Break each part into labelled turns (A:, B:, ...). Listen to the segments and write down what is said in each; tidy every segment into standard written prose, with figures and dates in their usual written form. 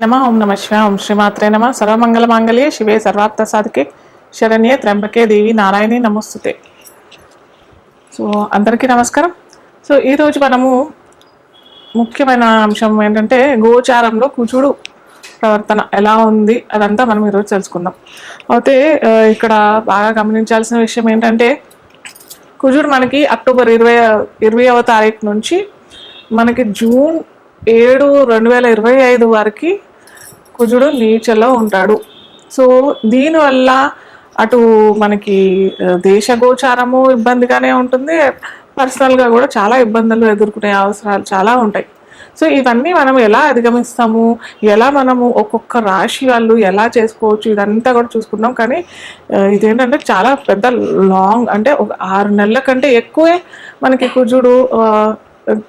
A: ఓం నమ శివాయ. ఓం శ్రీమాత్రే నమ. సర్వమంగళ మాంగళ్యే శివే సర్వార్థ సాధికే శరణ్యే త్ర్యంబకే దేవి నారాయణి నమస్తుతే. సో అందరికీ నమస్కారం. సో ఈరోజు మనము ముఖ్యమైన అంశం ఏంటంటే గోచారంలో కుజుడు ప్రవర్తన ఎలా ఉంది అదంతా మనం ఈరోజు తెలుసుకుందాం. అయితే ఇక్కడ బాగా గమనించాల్సిన విషయం ఏంటంటే కుజుడు మనకి అక్టోబర్ 20వ తారీఖు నుంచి మనకి జూన్ 7, 2025 వరకు కుజుడు నీచలో ఉంటాడు. సో దీనివల్ల అటు మనకి దేశ గోచారము ఇబ్బందిగానే ఉంటుంది, పర్సనల్గా కూడా చాలా ఇబ్బందులు ఎదుర్కొనే అవసరాలు చాలా ఉంటాయి. సో ఇవన్నీ మనం ఎలా అధిగమిస్తాము, ఎలా మనము ఒక్కొక్క రాశి వాళ్ళు ఎలా చేసుకోవచ్చు, ఇదంతా కూడా చూసుకుందాం. కానీ ఇదేంటంటే చాలా పెద్ద లాంగ్, అంటే ఒక 6 నెలల కంటే ఎక్కువే మనకి కుజుడు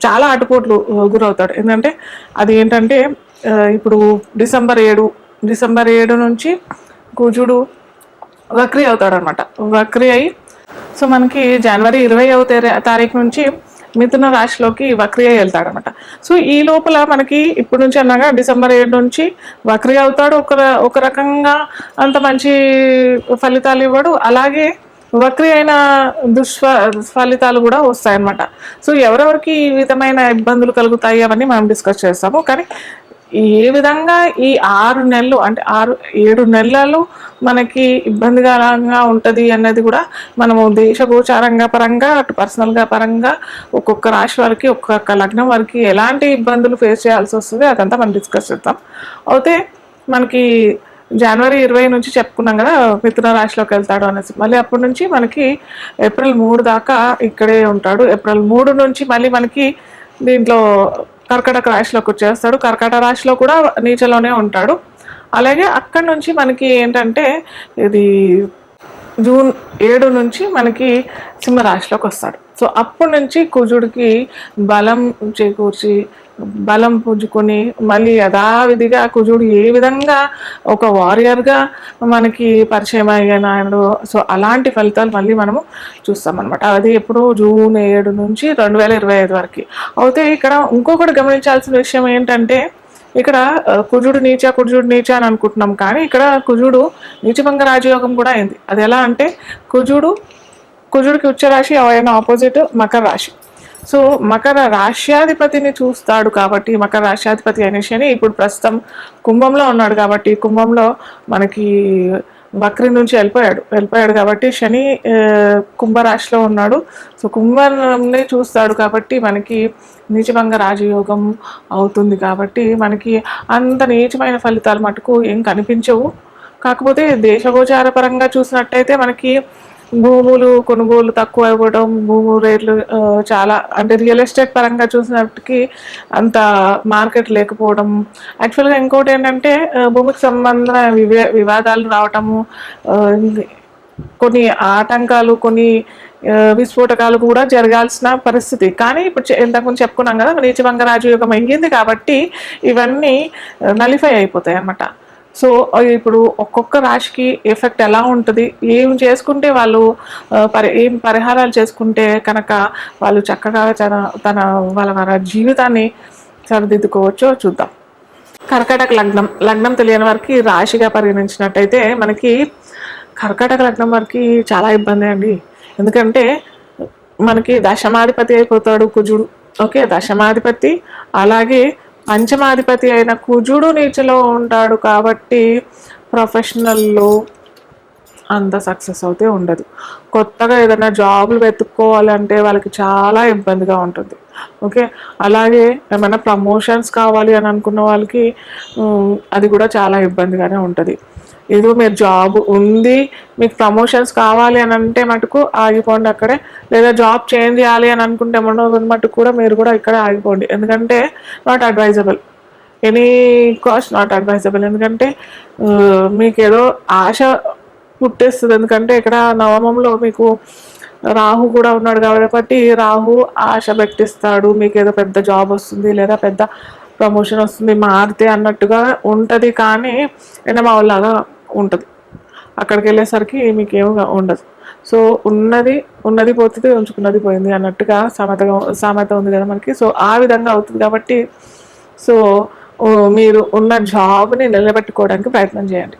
A: చాలా అటుపోట్లు గురవుతాడు. ఎందుకంటే అది ఏంటంటే ఇప్పుడు డిసెంబర్ 7 నుంచి కుజుడు వక్రీ అవుతాడు అనమాట. వక్రీ అయి సో మనకి జనవరి 20వ తారీఖు నుంచి మిథున రాశిలోకి వక్రీ అయి వెళ్తాడు అనమాట. సో ఈ లోపల మనకి ఇప్పుడు నుంచి అన్నాగా డిసెంబర్ 7 నుంచి వక్రీ అవుతాడు. ఒక రకంగా అంత మంచి ఫలితాలు ఇవ్వడు, అలాగే వక్రీ అయిన ఫలితాలు కూడా వస్తాయన్నమాట. సో ఎవరెవరికి ఈ విధమైన ఇబ్బందులు కలుగుతాయి అవన్నీ మనం డిస్కస్ చేస్తాము. కానీ ఏ విధంగా ఈ 6 నెలలు అంటే 6-7 నెలలు మనకి ఇబ్బందికరంగా ఉంటుంది అన్నది కూడా మనము దేశగోచారంగా పరంగా అటు పర్సనల్గా పరంగా ఒక్కొక్క రాశి వారికి ఒక్కొక్క లగ్నం వారికి ఎలాంటి ఇబ్బందులు ఫేస్ చేయాల్సి వస్తుంది అదంతా మనం డిస్కస్ చేద్దాం. అయితే మనకి జనవరి 20 నుంచి చెప్పుకున్నాం కదా మిథున రాశిలోకి వెళ్తాడు అనేసి. మళ్ళీ అప్పటి నుంచి మనకి ఏప్రిల్ 3 దాకా ఇక్కడే ఉంటాడు. ఏప్రిల్ 3 నుంచి మళ్ళీ మనకి దీంట్లో కర్కాటక రాశిలోకి వచ్చేస్తాడు. కర్కాటక రాశిలో కూడా నీచలోనే ఉంటాడు. అలాగే అక్కడి నుంచి మనకి ఏంటంటే ఇది జూన్ 7 నుంచి మనకి సింహరాశిలోకి వస్తాడు. సో అప్పటి నుంచి కుజుడికి బలం చేకూర్చి బలం పుంజుకొని మళ్ళీ యథావిధిగా కుజుడు ఏ విధంగా ఒక వారియర్గా మనకి పరిచయం అయ్యాడు. సో అలాంటి ఫలితాలు మళ్ళీ మనము చూస్తామన్నమాట. అది ఎప్పుడు జూన్ 7 నుంచి 2025 వరకు. అయితే ఇక్కడ ఇంకొకటి గమనించాల్సిన విషయం ఏంటంటే ఇక్కడ కుజుడు నీచ అని అనుకుంటున్నాం, కానీ ఇక్కడ కుజుడు నీచభంగ రాజయోగం కూడా అయింది. అది ఎలా అంటే కుజుడికి ఉచ్చ రాశి అయిన ఆపోజిట్ మకర రాశి. సో మకర రాశ్యాధిపతిని చూస్తాడు కాబట్టి, మకర రాశ్యాధిపతి అయిన శని ఇప్పుడు ప్రస్తుతం కుంభంలో ఉన్నాడు కాబట్టి, కుంభంలో మనకి వక్రి నుంచి వెళ్ళిపోయాడు కాబట్టి శని కుంభరాశిలో ఉన్నాడు. సో కుంభంని చూస్తాడు కాబట్టి మనకి నీచభంగ రాజయోగం అవుతుంది. కాబట్టి మనకి అంత నీచమైన ఫలితాలు మటుకు ఏం కనిపించవు. కాకపోతే దేశగోచార పరంగా చూసినట్టయితే మనకి భూములు కొనుగోలు తక్కువ ఇవ్వడం, భూము రేట్లు చాలా, అంటే రియల్ ఎస్టేట్ పరంగా చూసినప్పటికీ అంత మార్కెట్ లేకపోవడం. యాక్చువల్గా ఇంకోటి ఏంటంటే భూమికి సంబంధమైన వివాదాలు రావటము, కొన్ని ఆటంకాలు, కొన్ని విస్ఫోటకాలు కూడా జరగాల్సిన పరిస్థితి. కానీ ఇప్పుడు ఇంతకుముందు చెప్పుకున్నాం కదా నీచభంగ రాజయోగం అయ్యింది కాబట్టి ఇవన్నీ నలిఫై అయిపోతాయి అన్నమాట. సో ఇప్పుడు ఒక్కొక్క రాశికి ఎఫెక్ట్ ఎలా ఉంటుంది, ఏం చేసుకుంటే వాళ్ళు ఏం పరిహారాలు చేసుకుంటే కనుక వాళ్ళు చక్కగా వాళ్ళ జీవితాన్ని సరిదిద్దుకోవచ్చో చూద్దాం. కర్కాటక లగ్నం తెలియని వారికి రాశిగా పరిగణించినట్టయితే మనకి కర్కాటక లగ్నం వారికి చాలా ఇబ్బంది అండి. ఎందుకంటే మనకి దశమాధిపతి అయిపోతాడు కుజుడు. ఓకే, దశమాధిపతి అలాగే పంచమాధిపతి అయిన కుజుడు నీచలో ఉంటాడు కాబట్టి ప్రొఫెషనల్లో అంత సక్సెస్ అయితే ఉండదు. కొత్తగా ఏదైనా జాబులు వెతుక్కోవాలంటే వాళ్ళకి చాలా ఇబ్బందిగా ఉంటుంది. ఓకే, అలాగే ఏమైనా ప్రమోషన్స్ కావాలి అని అనుకున్న వాళ్ళకి అది కూడా చాలా ఇబ్బందిగానే ఉంటుంది. ఏదో మీరు జాబ్ ఉంది, మీకు ప్రమోషన్స్ కావాలి అని అంటే మటుకు ఆగిపోండి అక్కడే, లేదా జాబ్ చేంజ్ చేయాలి అని అనుకుంటే మటుకు కూడా మీరు కూడా ఇక్కడే ఆగిపోండి. ఎందుకంటే not advisable, any cost not advisable. ఎందుకంటే మీకు ఏదో ఆశ పుట్టేస్తుంది. ఎందుకంటే ఇక్కడ నవమంలో మీకు రాహు కూడా ఉన్నాడు కాబట్టి రాహు ఆశ పెట్టిస్తాడు, మీకు ఏదో పెద్ద జాబ్ వస్తుంది లేదా పెద్ద ప్రమోషన్ వస్తుంది మారితే అన్నట్టుగా ఉంటుంది. కానీ ఎండమావులాగా ఉంటుంది. అక్కడికి వెళ్ళేసరికి మీకు ఏమి ఉండదు. సో ఉన్నది పోతుంది, ఉంచుకున్నది పోయింది అన్నట్టుగా సామెత ఉంది కదా మనకి. సో ఆ విధంగా అవుతుంది కాబట్టి సో మీరు ఉన్న జాబ్ని నిలబెట్టుకోవడానికి ప్రయత్నం చేయండి.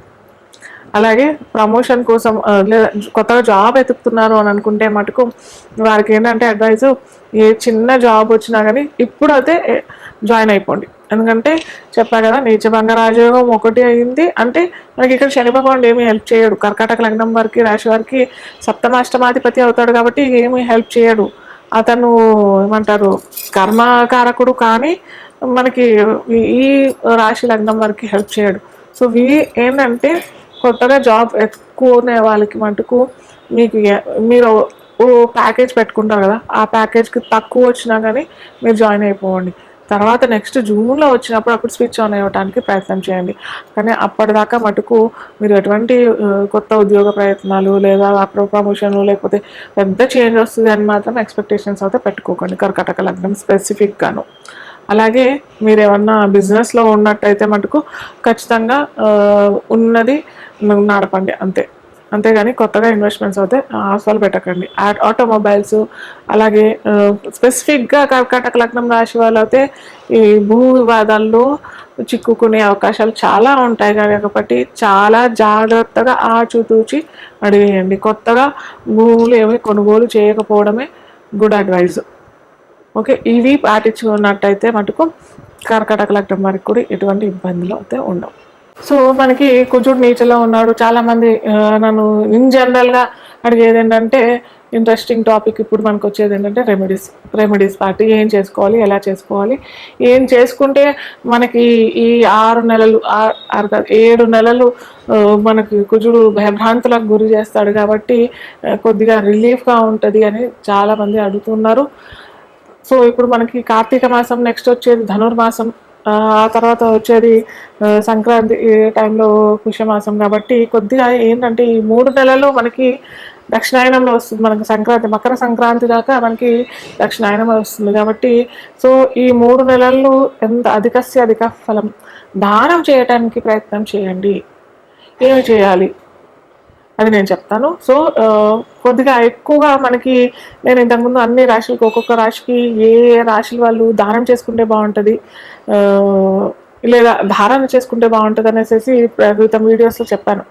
A: అలాగే ప్రమోషన్ కోసం లేదా కొత్తగా జాబ్ ఎతుకుతున్నారు అని అనుకుంటే మటుకు వారికి ఏంటంటే అడ్వైజు, ఏ చిన్న జాబ్ వచ్చినా కానీ ఇప్పుడు అయితే జాయిన్ అయిపోండి. ఎందుకంటే చెప్పా కదా, నీచభంగ రాజయోగం ఒకటి అయింది అంటే మనకి ఇక్కడ శని భగవానుడు ఏమీ హెల్ప్ చేయడు. కర్కాటక లగ్నం వారికి, రాశి వారికి సప్తమాష్టమాధిపతి అవుతాడు కాబట్టి ఏమీ హెల్ప్ చేయడు. అతను ఏమంటారు కర్మకారకుడు, కానీ మనకి ఈ రాశి లగ్నం వారికి హెల్ప్ చేయడు. సో ఏంటంటే కొత్తగా జాబ్ ఎక్కువనే వాళ్ళకి మటుకు మీరు ప్యాకేజ్ పెట్టుకుంటారు కదా, ఆ ప్యాకేజ్కి తక్కువ వచ్చినా కానీ మీరు జాయిన్ అయిపోండి. తర్వాత నెక్స్ట్ జూన్లో వచ్చినప్పుడు అప్పుడు స్విచ్ ఆన్ అవ్వడానికి ప్రయత్నం చేయండి. కానీ అప్పటిదాకా మటుకు మీరు ఎటువంటి కొత్త ఉద్యోగ ప్రయత్నాలు లేదా ప్రమోషన్లు లేకపోతే పెద్ద చేంజ్ వస్తుంది అని మాత్రం ఎక్స్పెక్టేషన్స్ అయితే పెట్టుకోకండి కర్కాటక లగ్నం స్పెసిఫిక్గాను. అలాగే మీరు ఏమన్నా బిజినెస్లో ఉన్నట్టయితే మటుకు ఖచ్చితంగా ఉన్నది నడపండి అంతేగాని కొత్తగా ఇన్వెస్ట్మెంట్స్ అయితే అసలు పెట్టకండి. ఆటోమొబైల్స్, అలాగే స్పెసిఫిక్గా కర్కాటక లగ్నం రాశి వాళ్ళు అయితే ఈ భూ వివాదాల్లో చిక్కుకునే అవకాశాలు చాలా ఉంటాయి కాబట్టి చాలా జాగ్రత్తగా ఆచితూచి అడిగేయండి. కొత్తగా భూములు ఏమి కొనుగోలు చేయకపోవడమే గుడ్ అడ్వైజ్. ఓకే, ఇవి పాటించుకున్నట్టయితే మటుకు కర్కాటక లగ్నం వారికి కూడా ఎటువంటి ఇబ్బందులు అయితే ఉండవు. సో మనకి కుజుడు నీచలో ఉన్నాడు. చాలామంది నన్ను ఇన్ జనరల్గా అడిగేది ఏంటంటే, ఇంట్రెస్టింగ్ టాపిక్ ఇప్పుడు మనకు వచ్చేది ఏంటంటే రెమెడీస్ పార్టీ ఏం చేసుకోవాలి, ఎలా చేసుకోవాలి, ఏం చేసుకుంటే మనకి ఈ 6 నెలలు 7 నెలలు మనకి కుజుడు భయభ్రాంతులకు గురి చేస్తాడు కాబట్టి కొద్దిగా రిలీఫ్గా ఉంటుంది అని చాలామంది అడుగుతున్నారు. సో ఇప్పుడు మనకి కార్తీక మాసం, నెక్స్ట్ వచ్చేది ధనుర్మాసం, ఆ తర్వాత వచ్చేది సంక్రాంతి టైంలో పుష్యమాసం కాబట్టి కొద్దిగా ఏంటంటే ఈ 3 నెలలు మనకి దక్షిణాయనంలో వస్తుంది. మనకి మకర సంక్రాంతి దాకా మనకి దక్షిణాయనం వస్తుంది కాబట్టి సో ఈ 3 నెలలు ఎంత అధిక ఫలం దానం చేయడానికి ప్రయత్నం చేయండి. ఏమి చేయాలి అది నేను చెప్తాను. సో కొద్దిగా ఎక్కువగా మనకి నేను ఇంతకుముందు అన్ని రాశులకి ఒక్కొక్క రాశికి ఏ రాశుల వాళ్ళు దానం చేసుకుంటే బాగుంటుంది లేదా ధారణ చేసుకుంటే బాగుంటుంది అనేసి క్రితం వీడియోస్లో చెప్పాను.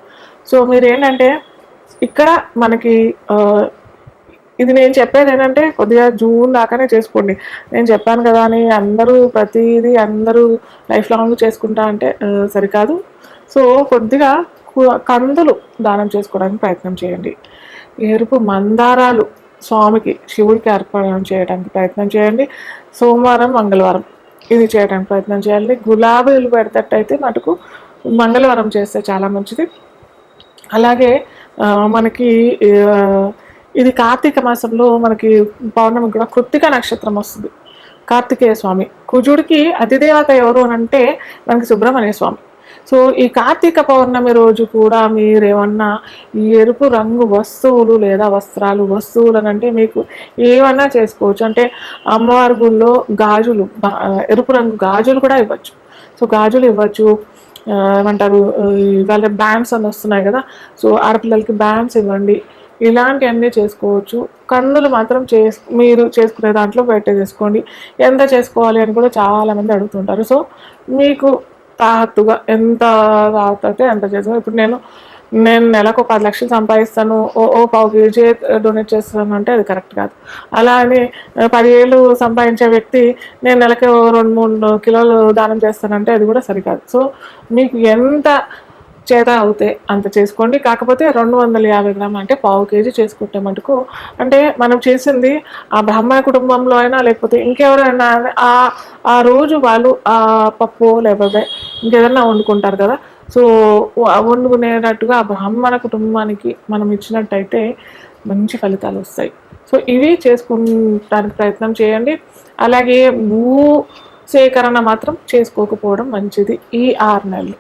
A: సో మీరు ఏంటంటే ఇక్కడ మనకి ఇది నేను చెప్పేది ఏంటంటే కొద్దిగా జూన్ దాకానే చేసుకోండి. నేను చెప్పాను కదా అని అందరూ లైఫ్ లాంగ్ చేసుకుంటా అంటే సరికాదు. సో కొద్దిగా కందులు దానం చేసుకోవడానికి ప్రయత్నం చేయండి. ఎరుపు మందారాలు స్వామికి, శివుడికి అర్పణ చేయడానికి ప్రయత్నం చేయండి. సోమవారం, మంగళవారం ఇది చేయడానికి ప్రయత్నం చేయాలి. గులాబీలు పెడతట్టయితే మటుకు మంగళవారం చేస్తే చాలా మంచిది. అలాగే మనకి ఇది కార్తీక మాసంలో మనకి పౌర్ణమి కూడా కృత్తిక నక్షత్రం వస్తుంది. కార్తికేయ స్వామి, కుజుడికి అతిదేవత ఎవరు అని అంటే మనకి సుబ్రహ్మణ్య స్వామి. సో ఈ కార్తీక పౌర్ణమి రోజు కూడా మీరేమన్నా ఈ ఎరుపు రంగు వస్తువులు లేదా వస్తువులు అని అంటే మీకు ఏమన్నా చేసుకోవచ్చు. అంటే అమ్మవారి గుళ్ళో గాజులు, ఎరుపు రంగు గాజులు కూడా ఇవ్వచ్చు. సో గాజులు ఇవ్వచ్చు. ఏమంటారు వాళ్ళ బ్యాండ్స్ అని వస్తున్నాయి కదా, సో ఆడపిల్లలకి బ్యాండ్స్ ఇవ్వండి. ఇలాంటివన్నీ చేసుకోవచ్చు. కందులు మాత్రం మీరు చేసుకునే దాంట్లో పెట్టేసుకోండి. ఎంత చేసుకోవాలి అని కూడా చాలామంది అడుగుతుంటారు. సో మీకు తాహత్తుగా ఎంత తాహతే అంత చేసుకో. ఇప్పుడు నేను నెలకు 10 లక్షలు సంపాదిస్తాను, పావు కేజీ డొనేట్ చేస్తాను అంటే అది కరెక్ట్ కాదు. అలా అని 10 ఏళ్ళు సంపాదించే వ్యక్తి నేను నెలకి 2-3 కిలోలు దానం చేస్తానంటే అది కూడా సరికాదు. సో మీకు ఎంత చేత అవుతే అంత చేసుకోండి. కాకపోతే 250 గ్రాములు అంటే పావు కేజీ చేసుకుంటే మటుకు అంటే మనం చేసింది ఆ బ్రాహ్మణ కుటుంబంలో అయినా లేకపోతే ఇంకెవరైనా ఆ రోజు వాళ్ళు ఆ పప్పు లేకపోతే ఇంకేదన్నా వండుకుంటారు కదా, సో వండుకునేటట్టుగా ఆ బ్రాహ్మణ కుటుంబానికి మనం ఇచ్చినట్టయితే మంచి ఫలితాలు వస్తాయి. సో ఇవి చేసుకుంటానికి ప్రయత్నం చేయండి. అలాగే భూ సేకరణ మాత్రం చేసుకోకపోవడం మంచిది ఈ 6 నెలలు.